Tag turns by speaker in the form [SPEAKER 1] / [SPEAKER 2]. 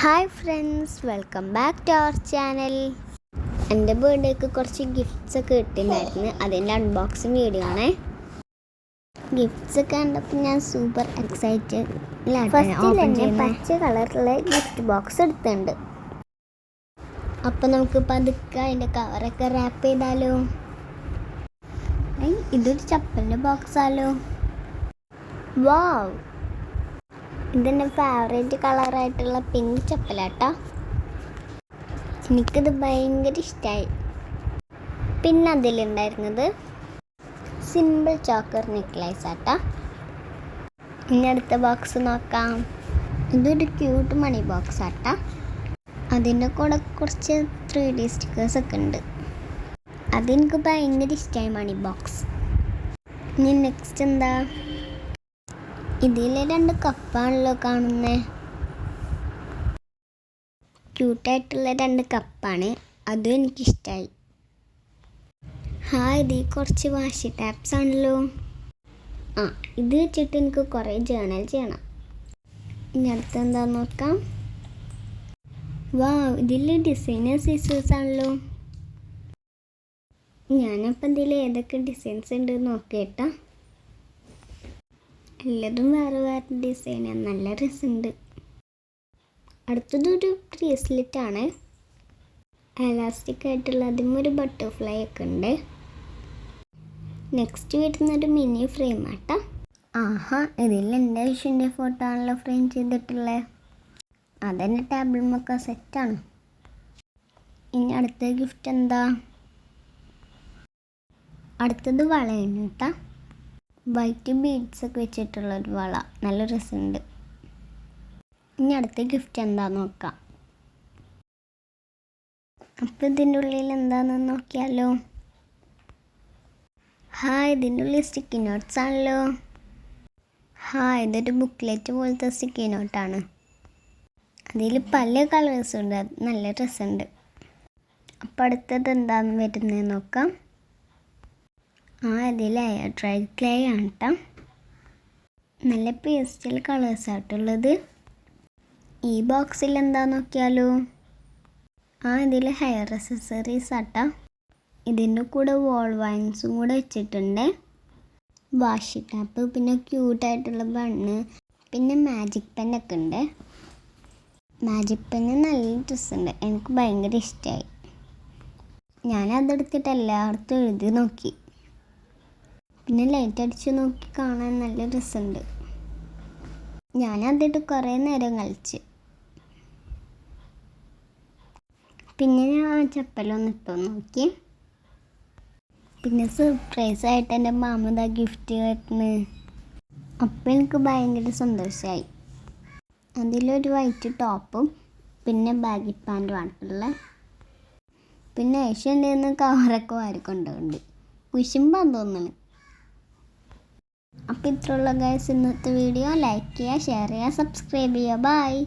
[SPEAKER 1] Hi friends, welcome back to our channel. എൻ്റെ ബർത്ത്ഡേക്ക് കുറച്ച് ഗിഫ്റ്റ്സ് ഒക്കെ കിട്ടിയിട്ടുണ്ടായിരുന്നു. അതിൻ്റെ അൺബോക്സിങ് വീഡിയോ ആണേ. ഗിഫ്റ്റ്സ് ഒക്കെ കണ്ടപ്പോൾ ഞാൻ സൂപ്പർ എക്സൈറ്റഡ്. ഫസ്റ്റിൽ തന്നെ പച്ച കളറിലുള്ള ഗിഫ്റ്റ് ബോക്സ് എടുത്തിട്ടുണ്ട്. അപ്പം നമുക്ക് പതുക്കെ അതിൻ്റെ കവറൊക്കെ റാപ്പ് ചെയ്താലോ. ഇതൊരു ചപ്പലിൻ്റെ ബോക്സാലോ. വാവ്, ഇതെൻ്റെ ഫേവറേറ്റ് കളറായിട്ടുള്ള പിങ്ക് ചപ്പലാട്ടോ. എനിക്കിത് ഭയങ്കര ഇഷ്ടമായി. പിന്നെ അതിലുണ്ടായിരുന്നത് സിമ്പിൾ ചോക്കർ നെക്ലേസ് ആട്ടോ. ഇനി അടുത്ത ബോക്സ് നോക്കാം. ഇതൊരു ക്യൂട്ട് മണി ബോക്സ് ആട്ടോ. അതിൻ്റെ കൂടെ കുറച്ച് 3D സ്റ്റിക്കേഴ്സ് ഒക്കെ ഉണ്ട്. അതെനിക്ക് ഭയങ്കര ഇഷ്ടമായി മണി ബോക്സ്. ഇനി നെക്സ്റ്റ് എന്താ, ഇതിൽ 2 കപ്പാണല്ലോ കാണുന്നത്. ക്യൂട്ടായിട്ടുള്ള 2 കപ്പാണ്. അതും എനിക്കിഷ്ടമായി. ഇതിൽ കുറച്ച് വാഷി ടാപ്സ് ആണല്ലോ. ഇത് വെച്ചിട്ട് എനിക്ക് കുറേ ജേർണൽ ചെയ്യണം. ഇനി അടുത്ത് എന്താന്ന് നോക്കാം. ഇതിൽ ഡിസൈനർ സീസേഴ്സ് ആണല്ലോ. ഞാനപ്പം ഇതിൽ ഏതൊക്കെ ഡിസൈൻസ് ഉണ്ട് നോക്കിയിട്ടാ. എല്ലാതും വേറെ വേറെ ഡിസൈനാണ്. നല്ല രസമുണ്ട്. അടുത്തതൊരു ബ്രേസ്ലെറ്റ് ആണ്. എലാസ്റ്റിക് ആയിട്ടുള്ള അതിന് ഒരു ബട്ടർഫ്ലൈ ഒക്കെ ഉണ്ട്. നെക്സ്റ്റ് വരുന്നൊരു മിനി ഫ്രെയിം ആട്ടോ. ഇതിൽ എൻ്റെ വിഷുവിൻ്റെ ഫോട്ടോ ആണല്ലോ ഫ്രെയിം ചെയ്തിട്ടുള്ളത്. അതെൻ്റെ ടേബിളിലൊക്കെ സെറ്റാണ്. ഇനി അടുത്ത ഗിഫ്റ്റ് എന്താ, അടുത്തത് വളയാണ് കേട്ടോ. വൈറ്റ് ബീഡ്സ് ഒക്കെ വെച്ചിട്ടുള്ളൊരു വള, നല്ല രസമുണ്ട്. ഇനി അടുത്ത ഗിഫ്റ്റ് എന്താന്ന് നോക്കാം. അപ്പം ഇതിൻ്റെ ഉള്ളിൽ എന്താണെന്ന് നോക്കിയാലോ. ഇതിൻ്റെ ഉള്ളിൽ സ്റ്റിക്കി നോട്ട്സ് ആണല്ലോ. ഇതൊരു ബുക്ക്ലെറ്റ് പോലത്തെ സ്റ്റിക്കി നോട്ടാണ്. അതിൽ പല കളേഴ്സും ഉണ്ട്. അത് നല്ല രസമുണ്ട്. അപ്പം അടുത്തത് എന്താണെന്ന് വരുന്നത് നോക്കാം. ഇതിൽ ഡ്രൈ ക്ലേ ആണ് കേട്ടോ. നല്ല പേസ്റ്റൽ കളേഴ്സായിട്ടുള്ളത്. ഈ ബോക്സിൽ എന്താ നോക്കിയാലോ. ഇതിൽ ഹെയർ അക്സസറീസ് ആട്ടോ. ഇതിൻ്റെ കൂടെ വോൾ വൈൻസും കൂടെ വെച്ചിട്ടുണ്ട്. വാഷി ടാപ്പ്, പിന്നെ ക്യൂട്ടായിട്ടുള്ള ബണ്ണ്, പിന്നെ മാജിക് പെന്നൊക്കെ ഉണ്ട്. മാജിക് പെന്ന് നല്ല ഡ്രസ്സുണ്ട്. എനിക്ക് ഭയങ്കര ഇഷ്ടമായി. ഞാനതെടുത്തിട്ട് എല്ലായിടത്തും എഴുതി നോക്കി. പിന്നെ ലൈറ്റ് അടിച്ച് നോക്കി കാണാൻ നല്ല രസമുണ്ട്. ഞാനതിട്ട് കുറേ നേരം കളിച്ച്. പിന്നെ ഞാൻ ചപ്പലൊന്ന് ഇട്ടോ നോക്കി. പിന്നെ സർപ്രൈസായിട്ട് എൻ്റെ മാമ ഗിഫ്റ്റ് കിട്ടുന്നു. അപ്പം എനിക്ക് ഭയങ്കര സന്തോഷമായി. അതിലൊരു വൈറ്റ് ടോപ്പും പിന്നെ ബാഗി പാൻറ്റും ആണുള്ളത്. പിന്നെ ഏഷ്യൻ്റെ നിന്ന് കവറൊക്കെ വാരിക്കൊണ്ടുണ്ട്. കുശുമ്പാന്ന് തോന്നുന്നു. അപ്പോൾ ഇത്രയുള്ള ഗൈസ് ഇന്നത്തെ വീഡിയോ. ലൈക്ക് ചെയ്യുക, ഷെയർ ചെയ്യുക, സബ്സ്ക്രൈബ് ചെയ്യുക. ബൈ.